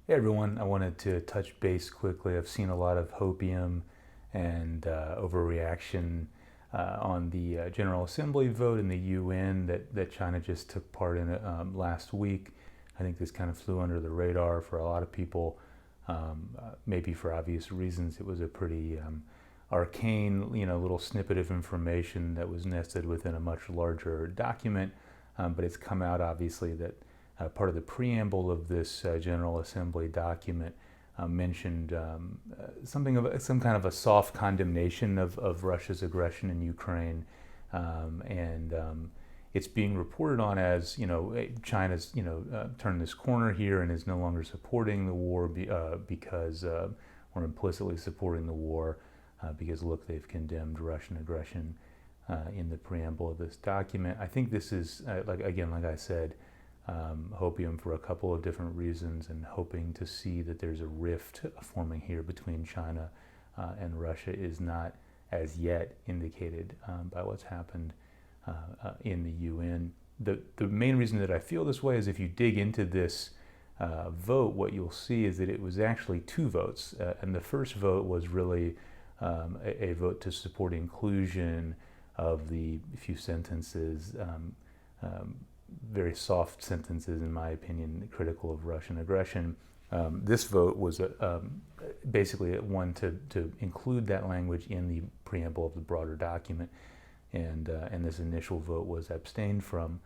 Hey everyone, I wanted to touch base quickly. I've seen a lot of hopium and overreaction on the General Assembly vote in the UN that China just took part in last week. I think this kind of flew under the radar for a lot of people, maybe for obvious reasons. It was a pretty arcane, little snippet of information that was nested within a much larger document, but it's come out obviously that part of the preamble of this General Assembly document mentioned some kind of a soft condemnation of Russia's aggression in Ukraine, and it's being reported on as China's turned this corner here and is no longer supporting the war because or implicitly supporting the war because look, they've condemned Russian aggression in the preamble of this document. I think this is like I said, hopium for a couple of different reasons, and hoping to see that there's a rift forming here between China and Russia is not as yet indicated by what's happened in the UN. The main reason that I feel this way is if you dig into this vote, what you'll see is that it was actually two votes, and the first vote was really a vote to support inclusion of the few sentences, very soft sentences, in my opinion, critical of Russian aggression. This vote was basically one to include that language in the preamble of the broader document, and this initial vote was abstained from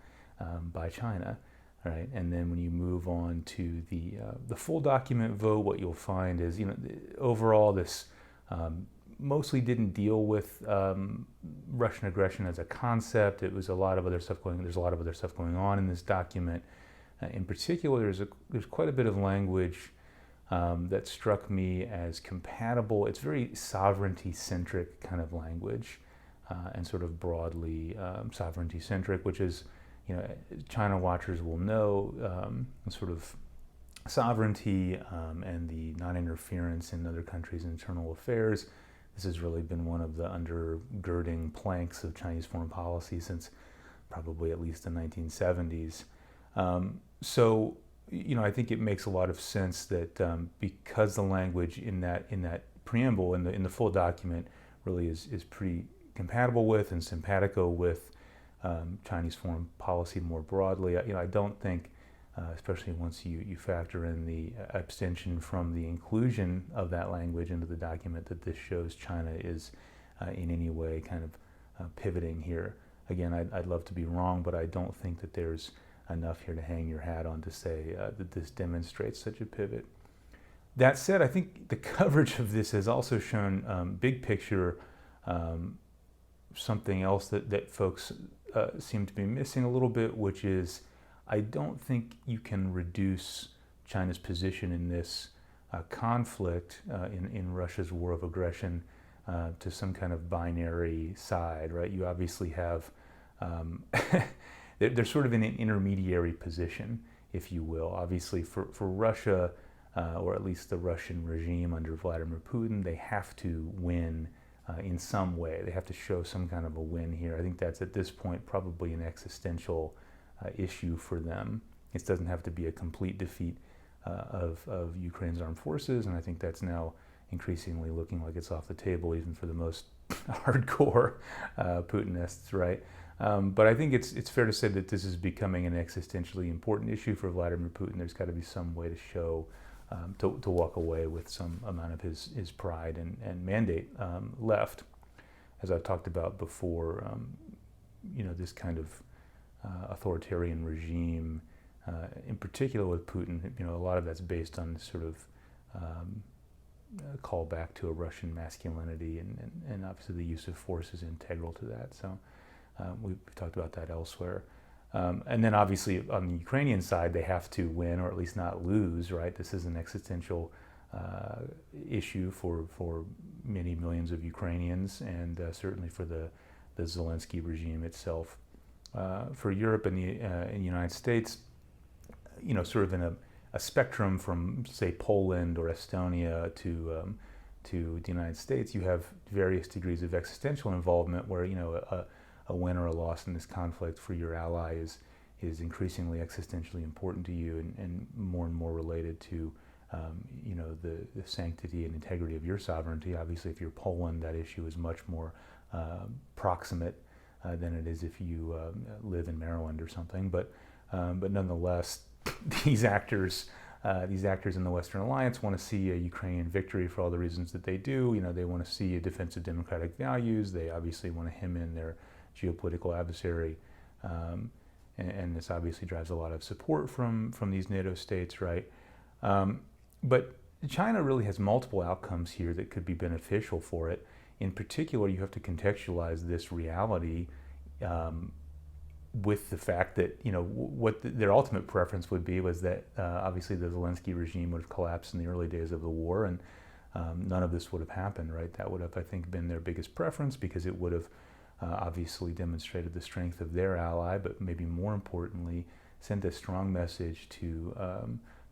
by China. Right, and then when you move on to the full document vote, what you'll find is overall this mostly didn't deal with Russian aggression as a concept. It was a lot of other stuff going. There's a lot of other stuff going on in this document. In particular, there's quite a bit of language that struck me as compatible. It's very sovereignty-centric kind of language, and sort of broadly sovereignty-centric, which is, China watchers will know, sort of sovereignty and the non-interference in other countries' internal affairs. This has really been one of the undergirding planks of Chinese foreign policy since probably at least the 1970s. So, I think it makes a lot of sense that because the language in that preamble in the full document really is pretty compatible with and simpatico with Chinese foreign policy more broadly. I don't think, especially once you factor in the abstention from the inclusion of that language into the document, that this shows China is in any way kind of pivoting here. Again, I'd love to be wrong, but I don't think that there's enough here to hang your hat on to say that this demonstrates such a pivot. That said, I think the coverage of this has also shown big picture something else that folks seem to be missing a little bit, which is I don't think you can reduce China's position in this conflict in Russia's war of aggression to some kind of binary side, right? You obviously have, they're sort of in an intermediary position, if you will. Obviously for Russia, or at least the Russian regime under Vladimir Putin, they have to win in some way. They have to show some kind of a win here. I think that's at this point probably an existential issue for them. It doesn't have to be a complete defeat of Ukraine's armed forces, and I think that's now increasingly looking like it's off the table, even for the most hardcore Putinists, right? But I think it's fair to say that this is becoming an existentially important issue for Vladimir Putin. There's got to be some way to show, to walk away with some amount of his pride and mandate left. As I've talked about before, this kind of authoritarian regime, in particular with Putin, a lot of that's based on this sort of call back to a Russian masculinity, and obviously the use of force is integral to that. So we've talked about that elsewhere. And then obviously on the Ukrainian side, they have to win or at least not lose, right? This is an existential issue for many millions of Ukrainians, and certainly for the Zelensky regime itself. For Europe and the United States, sort of in a spectrum from, say, Poland or Estonia to the United States, you have various degrees of existential involvement where, a win or a loss in this conflict for your ally is increasingly existentially important to you, and more related to the sanctity and integrity of your sovereignty. Obviously, if you're Poland, that issue is much more proximate than it is if you live in Maryland or something. But nonetheless, these actors in the Western Alliance want to see a Ukrainian victory for all the reasons that they do. They want to see a defense of democratic values. They obviously want to hem in their geopolitical adversary, and this obviously drives a lot of support from these NATO states, right? But China really has multiple outcomes here that could be beneficial for it. In particular, you have to contextualize this reality with the fact that, what their ultimate preference would be was that obviously the Zelensky regime would have collapsed in the early days of the war, and none of this would have happened, right? That would have, I think, been their biggest preference, because it would have obviously demonstrated the strength of their ally, but maybe more importantly, sent a strong message to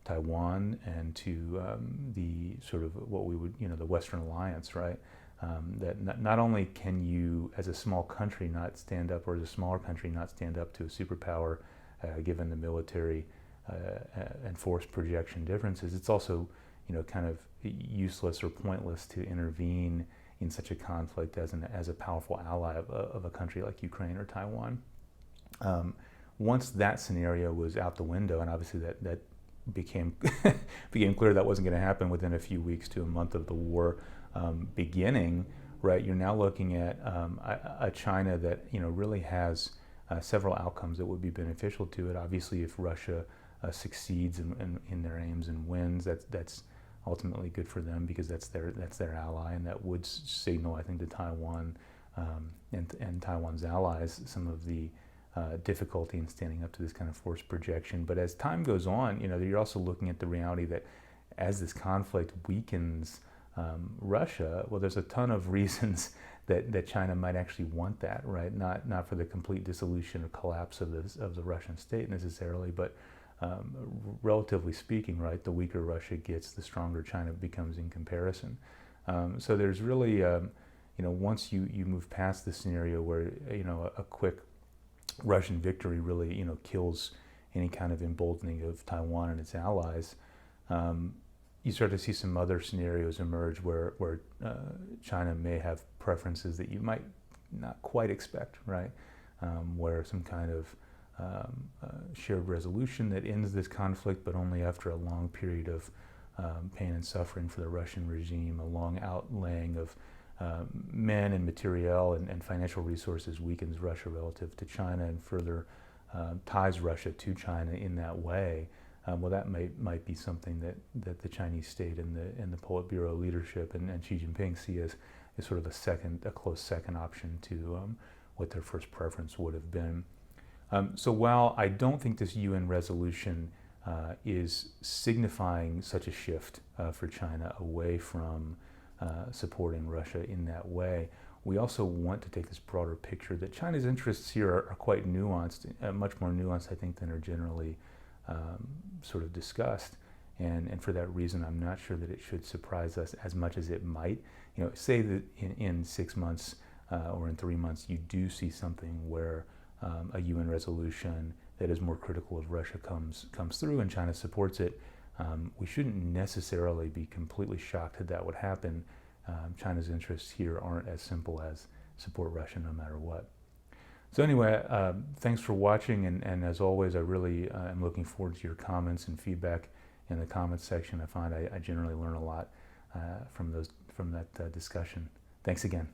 Taiwan and to the sort of what we would, the Western Alliance, right? That not only can you, as a small country, not stand up, or as a smaller country, not stand up to a superpower, given the military and force projection differences, it's also, kind of useless or pointless to intervene in such a conflict as a powerful ally of a country like Ukraine or Taiwan. Once that scenario was out the window, and obviously that became clear that wasn't going to happen within a few weeks to a month of the war beginning, right? You're now looking at a China that really has several outcomes that would be beneficial to it. Obviously, if Russia succeeds in their aims and wins, that's ultimately good for them, because that's their ally, and that would signal, I think, to Taiwan and Taiwan's allies some of the difficulty in standing up to this kind of force projection. But as time goes on, you're also looking at the reality that as this conflict weakens Russia, well, there's a ton of reasons that China might actually want that, right? Not for the complete dissolution or collapse of the Russian state necessarily, but relatively speaking, right, the weaker Russia gets, the stronger China becomes in comparison. So there's really, once you move past the scenario where, a quick Russian victory really, kills any kind of emboldening of Taiwan and its allies, you start to see some other scenarios emerge where China may have preferences that you might not quite expect, right? Where some kind of shared resolution that ends this conflict, but only after a long period of pain and suffering for the Russian regime, a long outlaying of men and materiel and financial resources weakens Russia relative to China and further ties Russia to China in that way. Well, that might be something that the Chinese state and the Politburo leadership and Xi Jinping see as sort of a close second option to what their first preference would have been. So while I don't think this UN resolution is signifying such a shift for China away from supporting Russia in that way, we also want to take this broader picture that China's interests here are quite nuanced, much more nuanced, I think, than are generally sort of discussed, and for that reason, I'm not sure that it should surprise us as much as it might. Say that in 6 months or in 3 months, you do see something where a UN resolution that is more critical of Russia comes through and China supports it. We shouldn't necessarily be completely shocked that would happen. China's interests here aren't as simple as support Russia no matter what. So anyway, thanks for watching, and as always, I really am looking forward to your comments and feedback in the comments section. I find I generally learn a lot from that discussion. Thanks again.